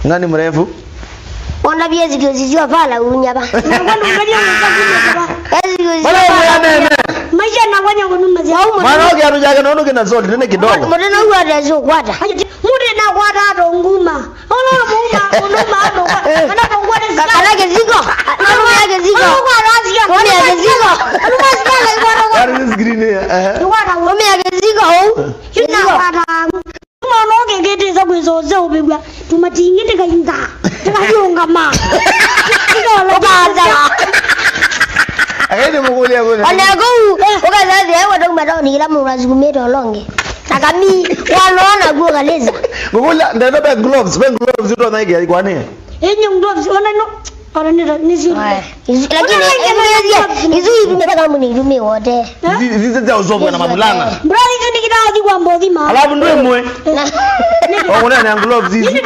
Nani mrefu? Ona viazi kizio pala unyaba. Maisha na kunuma zao. Mara yake anajaga naona kina zote tena kidogo. Mbona huwa anazo kwata. Mude na kwata ndo nguma. Ona nguma ndo. Ana ngwada zika. Alage ziko. Ana yake ziko. Ona yake ziko. Ana sikala ngwada. Ari screen Ona yake ziko. Yuna kwata. Mwana ngeke za kwezoze ubibwa. Tumatingite kayinga. Tukayonga ma. Obaza. Aende mukulia kule. Anago ukazazi hewa ndo madao ni kila mrazigumeta longe. Nakami wanaona go galeza. Mukula ndio be gloves ndo na hiki kwa nini? Yenye gloves ona ni zuri. Lakini hizo tumepata mimi ndume wote. Hizi za uzovu na mamulanga. Bro hizo ni kitaji kwa mbodhi ma. Alafu ndio mwe. Ona ni gloves hizi.